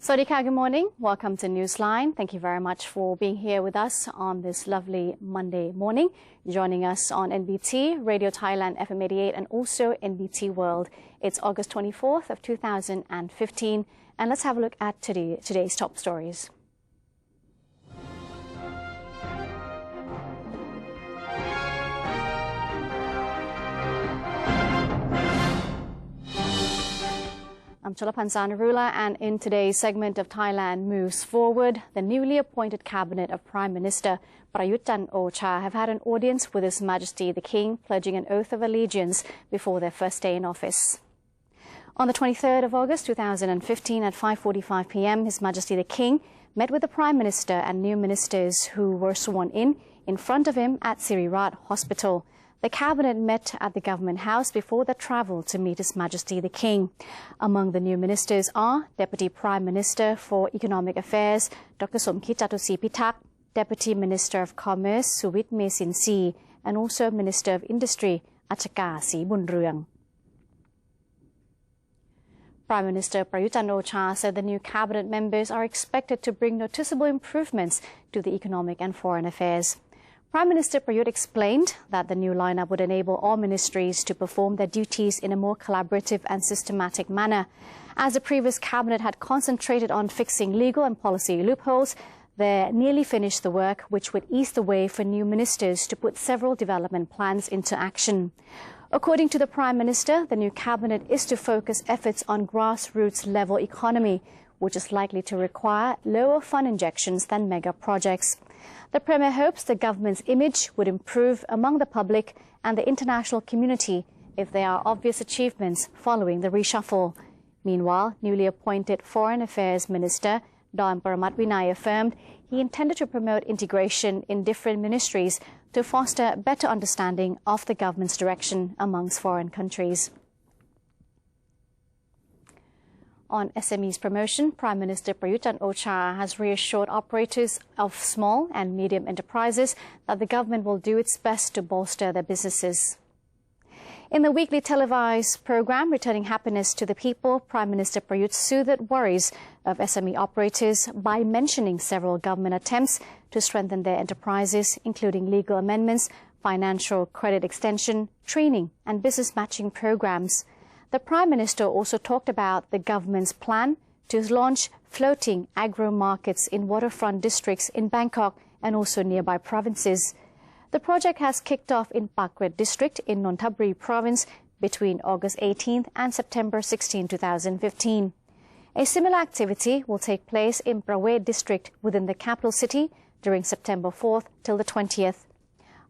Sawadee good morning. Welcome to Newsline. Thank you very much for being here with us on this lovely Monday morning. Joining us on NBT, Radio Thailand FM 88 and also NBT World. It's August 24th of 2015 and let's have a look at today's top stories. I'm Chalapan Narula, and in today's segment of Thailand Moves Forward, the newly appointed cabinet of Prime Minister Prayut Chan-o-cha have had an audience with His Majesty the King, pledging an oath of allegiance before their first day in office. On the 23rd of August 2015 at 5:45 p.m, His Majesty the King met with the Prime Minister and new ministers who were sworn in front of him at Sirirat Hospital. The cabinet met at the government house before their travel to meet His Majesty the King. Among the new ministers are Deputy Prime Minister for Economic Affairs, Dr. Somkit Jatusipitak, Deputy Minister of Commerce, Suwit Mesinsi, and also Minister of Industry, Achaka Sibunruang. Prime Minister Prayut Chan-o-cha said the new cabinet members are expected to bring noticeable improvements to the economic and foreign affairs. Prime Minister Prayut explained that the new lineup would enable all ministries to perform their duties in a more collaborative and systematic manner. As the previous cabinet had concentrated on fixing legal and policy loopholes, they nearly finished the work, which would ease the way for new ministers to put several development plans into action. According to the Prime Minister, the new cabinet is to focus efforts on grassroots level economy, which is likely to require lower fund injections than mega projects. The Premier hopes the government's image would improve among the public and the international community if there are obvious achievements following the reshuffle. Meanwhile, newly appointed Foreign Affairs Minister Don Paramat Vinay affirmed he intended to promote integration in different ministries to foster better understanding of the government's direction amongst foreign countries. On SMEs promotion, Prime Minister Prayut Chan-o-cha has reassured operators of small and medium enterprises that the government will do its best to bolster their businesses. In the weekly televised program Returning Happiness to the People, Prime Minister Prayut soothed worries of SME operators by mentioning several government attempts to strengthen their enterprises, including legal amendments, financial credit extension, training and business matching programs. The Prime Minister also talked about the government's plan to launch floating agro markets in waterfront districts in Bangkok and also nearby provinces. The project has kicked off in Pakret district in Nonthaburi province between August 18th and September 16, 2015. A similar activity will take place in Prawet district within the capital city during September 4th till the 20th.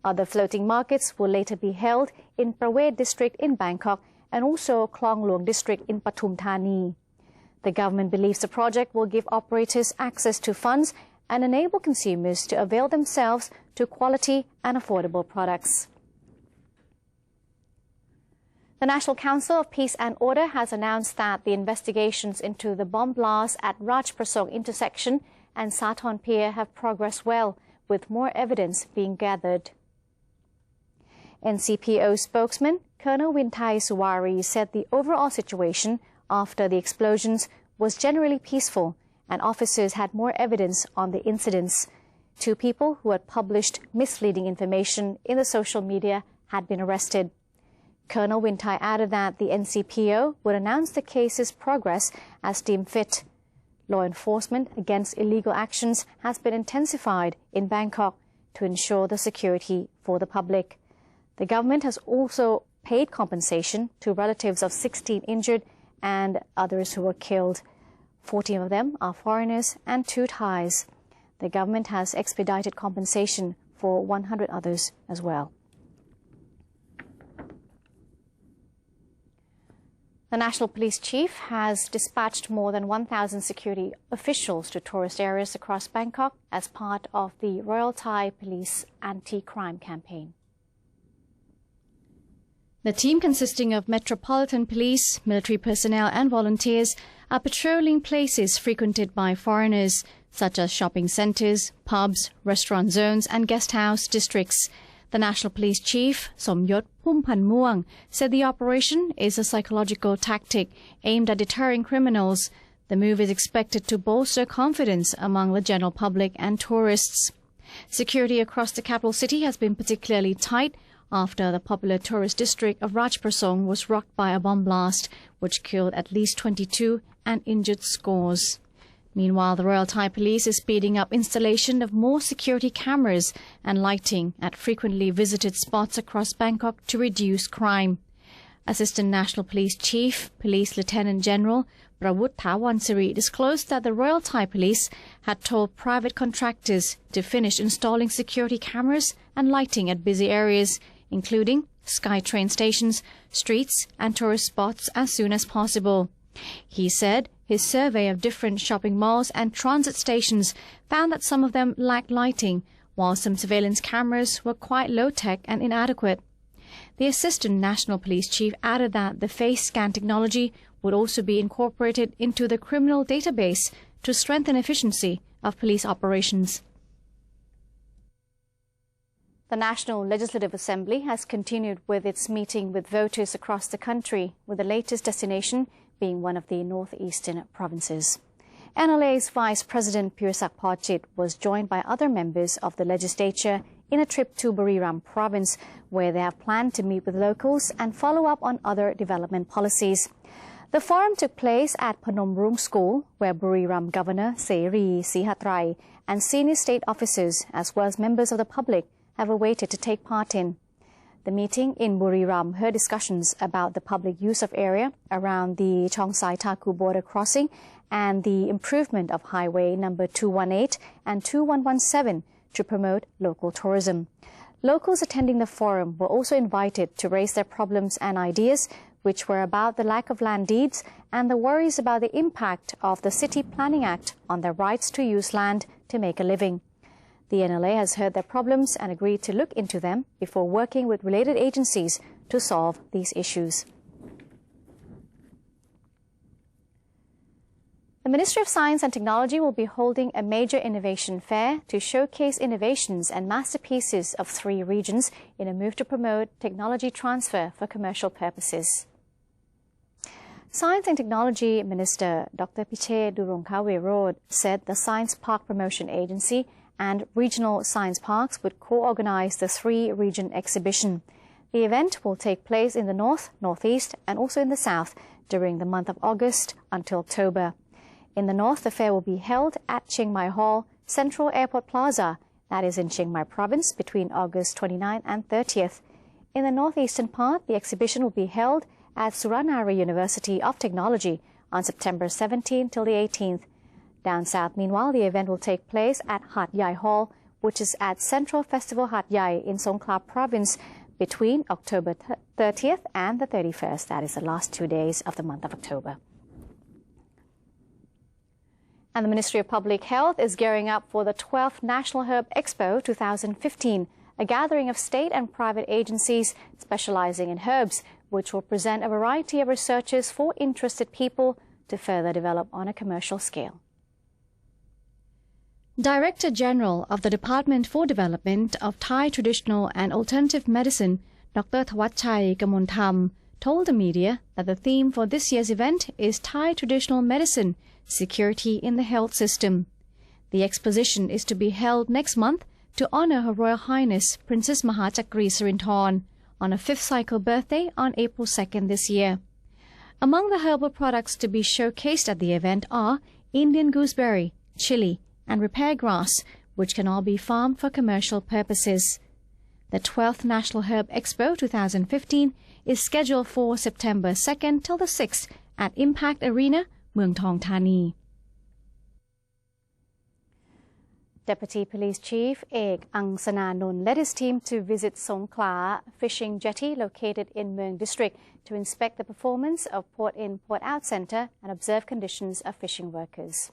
Other floating markets will later be held in Prawet district in Bangkok and also Klong Luang district in Pathum Thani. The government believes the project will give operators access to funds and enable consumers to avail themselves to quality and affordable products. The National Council of Peace and Order has announced that the investigations into the bomb blast at Raj Prasong intersection and Sathorn Pier have progressed well, with more evidence being gathered. NCPO spokesman Colonel Winthai Suwari said the overall situation after the explosions was generally peaceful and officers had more evidence on the incidents. 2 people who had published misleading information in the social media had been arrested. Colonel Winthai added that the NCPO would announce the case's progress as deemed fit. Law enforcement against illegal actions has been intensified in Bangkok to ensure the security for the public. The government has also paid compensation to relatives of 16 injured and others who were killed. 14 of them are foreigners and 2 Thais. The government has expedited compensation for 100 others as well. The National Police Chief has dispatched more than 1,000 security officials to tourist areas across Bangkok as part of the Royal Thai Police anti-crime campaign. The team, consisting of Metropolitan Police, military personnel and volunteers, are patrolling places frequented by foreigners, such as shopping centres, pubs, restaurant zones and guest house districts. The National Police Chief, Somyot Phumpanmuang, said the operation is a psychological tactic aimed at deterring criminals. The move is expected to bolster confidence among the general public and tourists. Security across the capital city has been particularly tight after the popular tourist district of Rajprasong was rocked by a bomb blast, which killed at least 22 and injured scores. Meanwhile, the Royal Thai Police is speeding up installation of more security cameras and lighting at frequently visited spots across Bangkok to reduce crime. Assistant National Police Chief, Police Lieutenant General Prawut Thawansiri disclosed that the Royal Thai Police had told private contractors to finish installing security cameras and lighting at busy areas, including SkyTrain stations, streets and tourist spots as soon as possible. He said his survey of different shopping malls and transit stations found that some of them lacked lighting, while some surveillance cameras were quite low-tech and inadequate. The Assistant National Police Chief added that the face scan technology would also be incorporated into the criminal database to strengthen efficiency of police operations. The National Legislative Assembly has continued with its meeting with voters across the country, with the latest destination being one of the northeastern provinces. NLA's Vice President Pirasak Phorchit was joined by other members of the legislature in a trip to Buriram province, where they have planned to meet with locals and follow up on other development policies. The forum took place at Phnom Rung School, where Buriram Governor Seri Sihatrai and senior state officers, as well as members of the public, have awaited to take part in. The meeting in Buriram heard discussions about the public use of area around the Chongsai Thaku border crossing and the improvement of highway number 218 and 2117 to promote local tourism. Locals attending the forum were also invited to raise their problems and ideas, which were about the lack of land deeds and the worries about the impact of the City Planning Act on their rights to use land to make a living. The NLA has heard their problems and agreed to look into them before working with related agencies to solve these issues. The Ministry of Science and Technology will be holding a major innovation fair to showcase innovations and masterpieces of 3 regions in a move to promote technology transfer for commercial purposes. Science and Technology Minister Dr. Piche Durongkawerod said the Science Park Promotion Agency and regional science parks would co-organize the 3-region exhibition. The event will take place in the north, northeast, and also in the south during the month of August until October. In the north, the fair will be held at Chiang Mai Hall, Central Airport Plaza, that is in Chiang Mai Province, between August 29th and 30th. In the northeastern part, the exhibition will be held at Suranari University of Technology on September 17th till the 18th. Down south, meanwhile, the event will take place at Hat Yai Hall, which is at Central Festival Hat Yai in Songkhla Province, between October 30th and the 31st. That is the last 2 days of the month of October. And the Ministry of Public Health is gearing up for the 12th National Herb Expo 2015, a gathering of state and private agencies specializing in herbs, which will present a variety of researches for interested people to further develop on a commercial scale. Director General of the Department for Development of Thai Traditional and Alternative Medicine, Dr. Thawatchai Kamontham, told the media that the theme for this year's event is Thai Traditional Medicine, Security in the Health System. The exposition is to be held next month to honor Her Royal Highness Princess Mahachakri Sirinthorn on her 5th cycle birthday on April 2nd this year. Among the herbal products to be showcased at the event are Indian gooseberry, chili, and repair grass, which can all be farmed for commercial purposes. The 12th National Herb Expo 2015 is scheduled for September 2nd till the 6th at Impact Arena, Muang Thong Thani. Deputy Police Chief Ek Angsananun led his team to visit Songkhla Fishing Jetty located in Muang District to inspect the performance of Port In, Port Out Centre and observe conditions of fishing workers.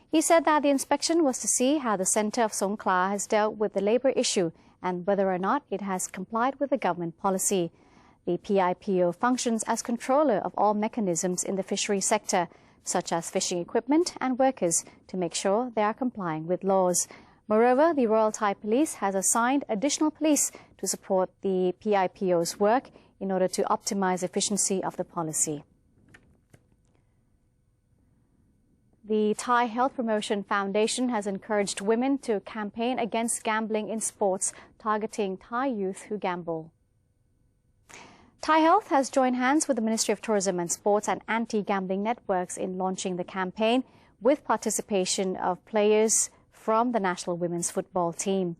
He said that the inspection was to see how the centre of Songkhla has dealt with the labour issue and whether or not it has complied with the government policy. The PIPO functions as controller of all mechanisms in the fishery sector, such as fishing equipment and workers, to make sure they are complying with laws. Moreover, the Royal Thai Police has assigned additional police to support the PIPO's work in order to optimize efficiency of the policy. The Thai Health Promotion Foundation has encouraged women to campaign against gambling in sports, targeting Thai youth who gamble. Thai Health has joined hands with the Ministry of Tourism and Sports and anti-gambling networks in launching the campaign with participation of players from the national women's football team.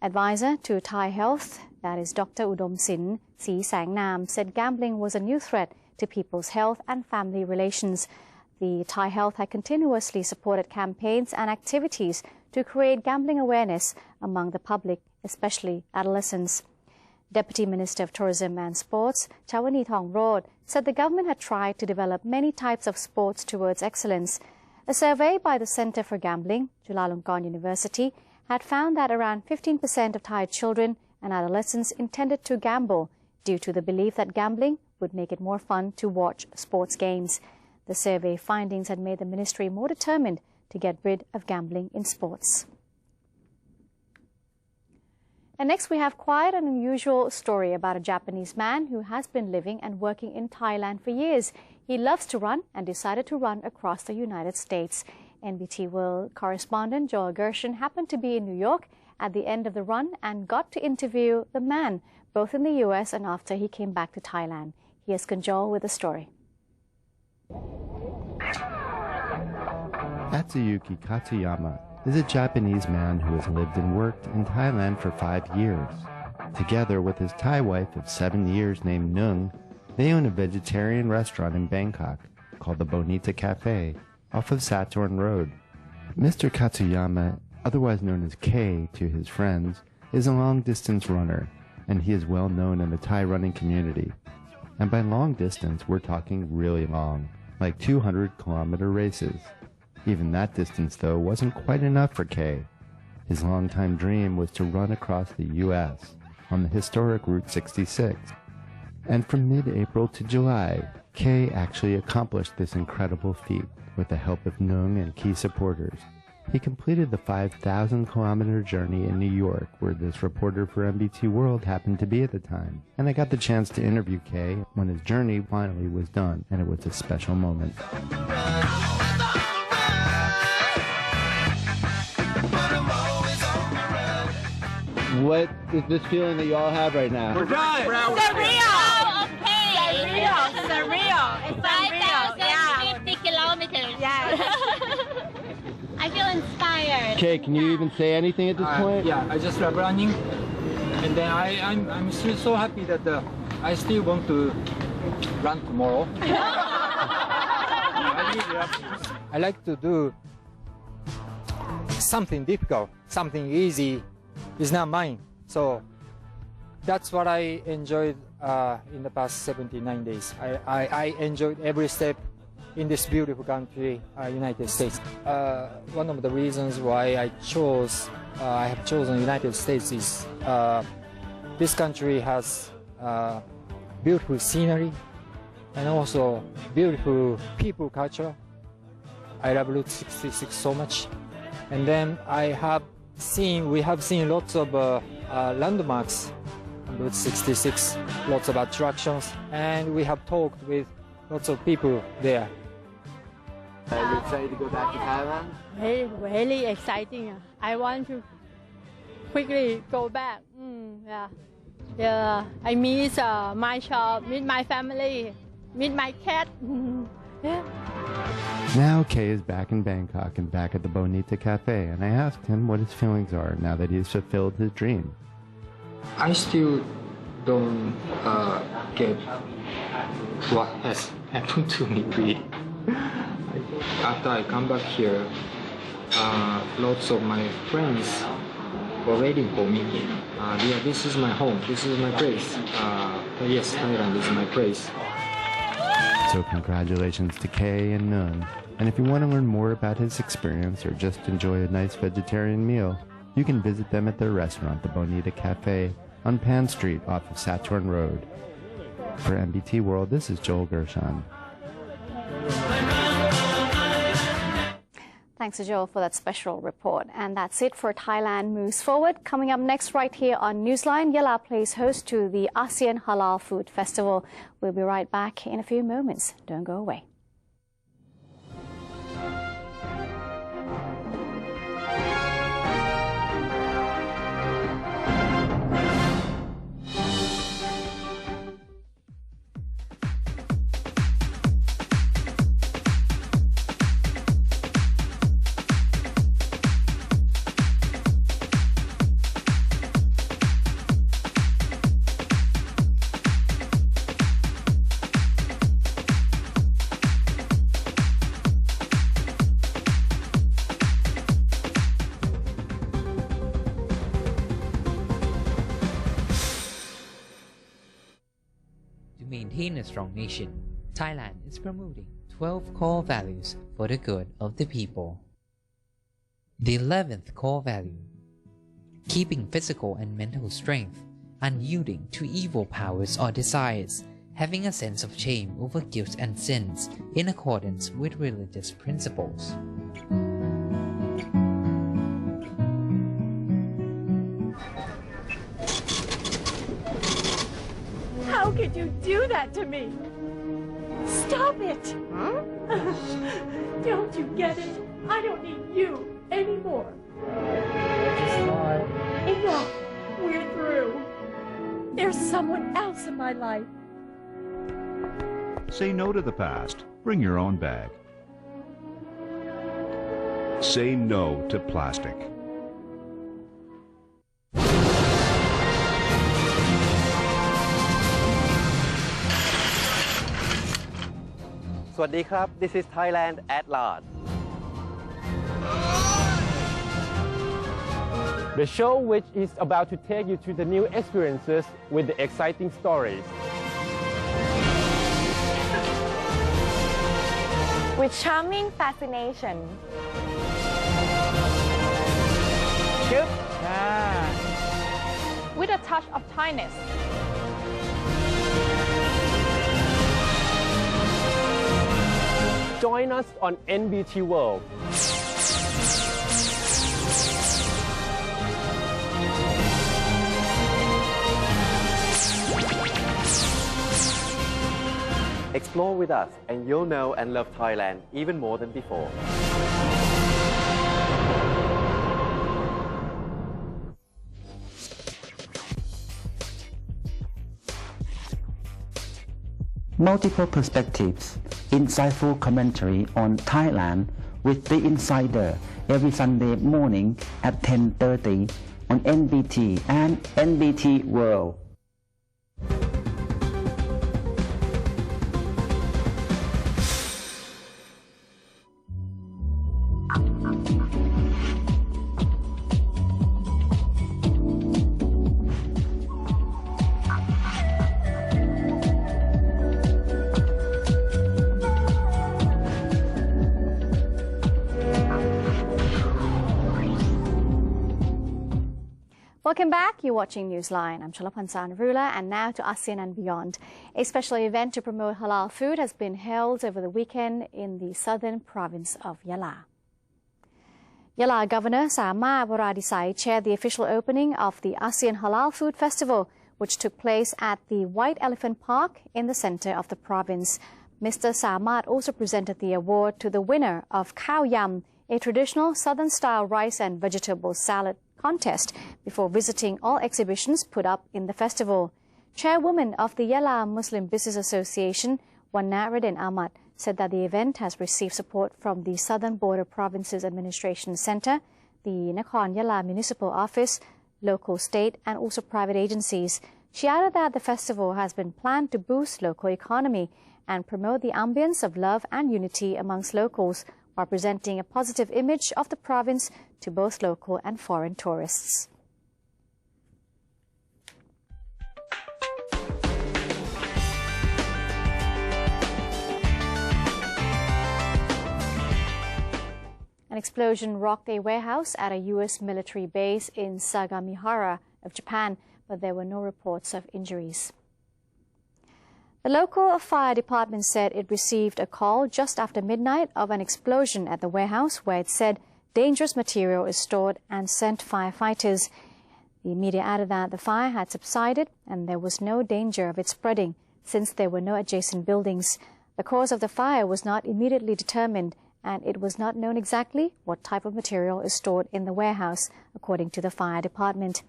Advisor to Thai Health, that is Dr. Udom Sin Si Sang Nam, said gambling was a new threat to people's health and family relations. The Thai Health had continuously supported campaigns and activities to create gambling awareness among the public, especially adolescents. Deputy Minister of Tourism and Sports, Chawani Thongrod, said the government had tried to develop many types of sports towards excellence. A survey by the Center for Gambling, Chulalongkorn University, had found that around 15% of Thai children and adolescents intended to gamble due to the belief that gambling would make it more fun to watch sports games. The survey findings had made the ministry more determined to get rid of gambling in sports. And next we have quite an unusual story about a Japanese man who has been living and working in Thailand for years. He loves to run and decided to run across the United States. NBT World correspondent Joel Gershon happened to be in New York at the end of the run and got to interview the man, both in the US and after he came back to Thailand. Here's Joel with the story. Atsuyuki Katsuyama is a Japanese man who has lived and worked in Thailand for 5 years. Together with his Thai wife of 7 years named Nung, they own a vegetarian restaurant in Bangkok called the Bonita Cafe off of Saturn Road. Mr. Katsuyama, otherwise known as K to his friends, is a long-distance runner, and he is well known in the Thai running community. And by long distance, we're talking really long, like 200-kilometer races. Even that distance, though, wasn't quite enough for Kay. His longtime dream was to run across the U.S. on the historic Route 66. And from mid-April to July, Kay actually accomplished this incredible feat with the help of Nung and key supporters. He completed the 5,000-kilometer journey in New York, where this reporter for NBT World happened to be at the time. And I got the chance to interview Kay when his journey finally was done, and it was a special moment. What is this feeling that you all have right now? We're done! Surreal! Okay! Surreal! It's unreal! 5,050 kilometers! Yes! I feel inspired. Kay, can you even say anything at this point? Yeah, I just love running. And then I'm still so happy that I still want to run tomorrow. I like to do something difficult, something easy. It's not mine. So that's what I enjoyed in the past 79 days. I enjoyed every step in this beautiful country, United States. One of the reasons why I have chosen United States is this country has beautiful scenery and also beautiful people culture. I love Route 66 so much. And then we have seen lots of landmarks on Route 66, lots of attractions, and we have talked with lots of people there. Are you excited to go back to Thailand? Really exciting. I want to quickly go back. Yeah. I miss my shop, meet my family, meet my cat. Yeah. Now Kay is back in Bangkok and back at the Bonita Cafe, and I asked him what his feelings are now that he's fulfilled his dream. I still don't get what has happened to me really. After I come back here, lots of my friends were waiting for me. Yeah, this is my home, this is my place. Yes, Thailand is my place. So congratulations to Kay and Nung. And if you want to learn more about his experience or just enjoy a nice vegetarian meal, you can visit them at their restaurant, the Bonita Cafe, on Pan Street off of Saturn Road. For NBT World, this is Joel Gershon. Thanks to Joel for that special report. And that's it for Thailand Moves Forward. Coming up next right here on Newsline, Yala plays host to the ASEAN Halal Food Festival. We'll be right back in a few moments. Don't go away. to maintain a strong nation, Thailand is promoting 12 core values for the good of the people. The 11th core value: keeping physical and mental strength, unyielding to evil powers or desires, having a sense of shame over guilt and sins in accordance with religious principles. How could you do that to me? Stop it! Huh? Don't you get it? I don't need you anymore. Enough! We're through. There's someone else in my life. Say no to the past. Bring your own bag. Say no to plastic. สวัสดีครับ This is Thailand at large. The show which is about to take you to the new experiences with the exciting stories. With charming fascination. With a touch of Thainess. Join us on NBT World. Explore with us and you'll know and love Thailand even more than before. Multiple perspectives, insightful commentary on Thailand with The Insider every Sunday morning at 10:30 on NBT and NBT World. Welcome back. You're watching Newsline. I'm Chalapansan Rula, and now to ASEAN and beyond. A special event to promote halal food has been held over the weekend in the southern province of Yala. Yala Governor Sama Varadisai chaired the official opening of the ASEAN Halal Food Festival, which took place at the White Elephant Park in the center of the province. Mr. Samad also presented the award to the winner of Khao Yam, a traditional southern-style rice and vegetable salad contest, before visiting all exhibitions put up in the festival. Chairwoman of the Yala Muslim Business Association, Wanna Radin Ahmad, said that the event has received support from the Southern Border Provinces Administration Center, the Nakhon Yala Municipal Office, local, state and also private agencies. She added that the festival has been planned to boost local economy and promote the ambience of love and unity amongst locals, while presenting a positive image of the province to both local and foreign tourists. An explosion rocked a warehouse at a U.S. military base in Sagamihara of Japan, but there were no reports of injuries. The local fire department said it received a call just after midnight of an explosion at the warehouse where it said dangerous material is stored and sent firefighters. The media added that the fire had subsided and there was no danger of it spreading since there were no adjacent buildings. The cause of the fire was not immediately determined, and it was not known exactly what type of material is stored in the warehouse, according to the fire department.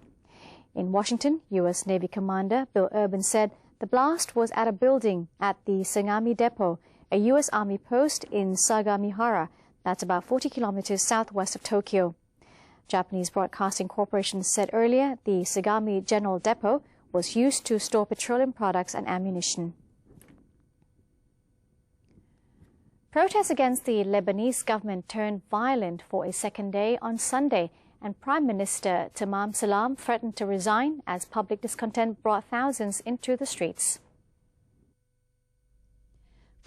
In Washington, U.S. Navy Commander Bill Urban said the blast was at a building at the Sagami Depot, a U.S. Army post in Sagamihara, that's about 40 kilometers southwest of Tokyo. Japanese Broadcasting Corporation said earlier the Sagami General Depot was used to store petroleum products and ammunition. Protests against the Lebanese government turned violent for a second day on Sunday, and Prime Minister Tamam Salam threatened to resign as public discontent brought thousands into the streets.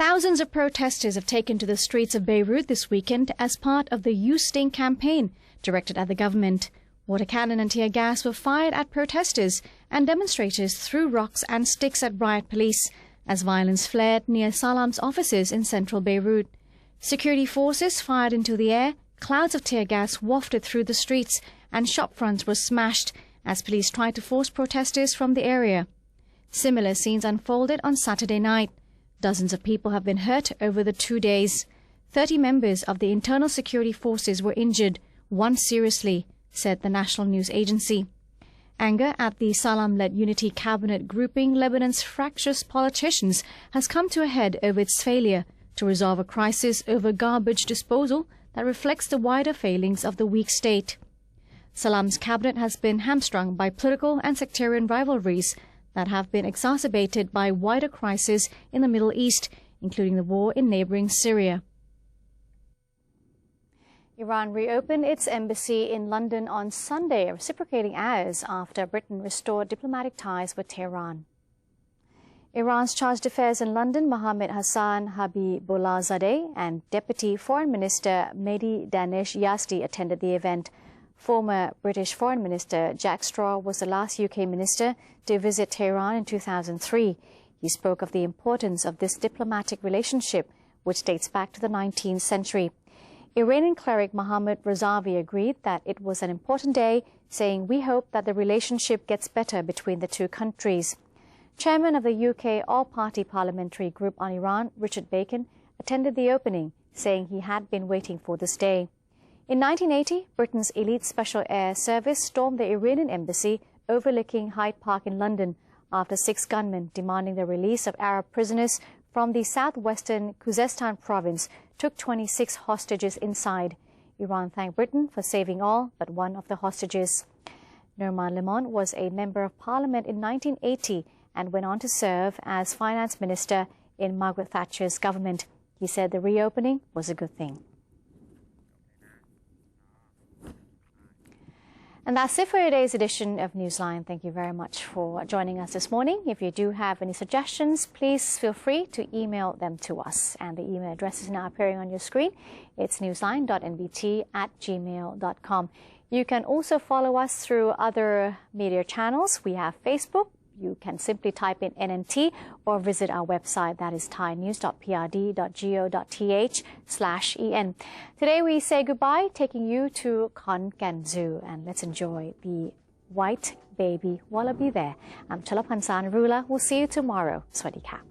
Thousands of protesters have taken to the streets of Beirut this weekend as part of the You Sting campaign directed at the government. Water cannon and tear gas were fired at protesters, and demonstrators threw rocks and sticks at riot police as violence flared near Salam's offices in central Beirut. Security forces fired into the air, clouds of tear gas wafted through the streets, and shop fronts were smashed as police tried to force protesters from the area. Similar scenes unfolded on Saturday night. Dozens of people have been hurt over the 2 days. 30 members of the internal security forces were injured, one seriously, said the national news agency. Anger at the Salam-led unity cabinet grouping Lebanon's fractious politicians has come to a head over its failure to resolve a crisis over garbage disposal that reflects the wider failings of the weak state. Salam's cabinet has been hamstrung by political and sectarian rivalries that have been exacerbated by wider crises in the Middle East, including the war in neighboring Syria. Iran reopened its embassy in London on Sunday, reciprocating hours after Britain restored diplomatic ties with Tehran. Iran's Chargé d'Affaires in London, Mohammed Hassan Habibullahzadeh, and Deputy Foreign Minister Mehdi Danish Yazdi attended the event. Former British Foreign Minister Jack Straw was the last UK minister to visit Tehran in 2003. He spoke of the importance of this diplomatic relationship, which dates back to the 19th century. Iranian cleric Mohammad Razavi agreed that it was an important day, saying, "We hope that the relationship gets better between the two countries." Chairman of the UK All-Party Parliamentary Group on Iran, Richard Bacon, attended the opening, saying he had been waiting for this day. In 1980, Britain's elite Special Air Service stormed the Iranian embassy overlooking Hyde Park in London after 6 gunmen demanding the release of Arab prisoners from the southwestern Khuzestan province took 26 hostages inside. Iran thanked Britain for saving all but one of the hostages. Nurman Limon was a member of parliament in 1980 and went on to serve as finance minister in Margaret Thatcher's government. He said the reopening was a good thing. And that's it for today's edition of Newsline. Thank you very much for joining us this morning. If you do have any suggestions, please feel free to email them to us. And the email address is now appearing on your screen. It's newsline.nbt@gmail.com. You can also follow us through other media channels. We have Facebook. You can simply type in NNT or visit our website, that is thainews.prd.go.th/en. Today we say goodbye, taking you to Khon Kaen Zoo, and let's enjoy the white baby wallaby there. I'm Chalapan Sanarula. We'll see you tomorrow. Swadee ka.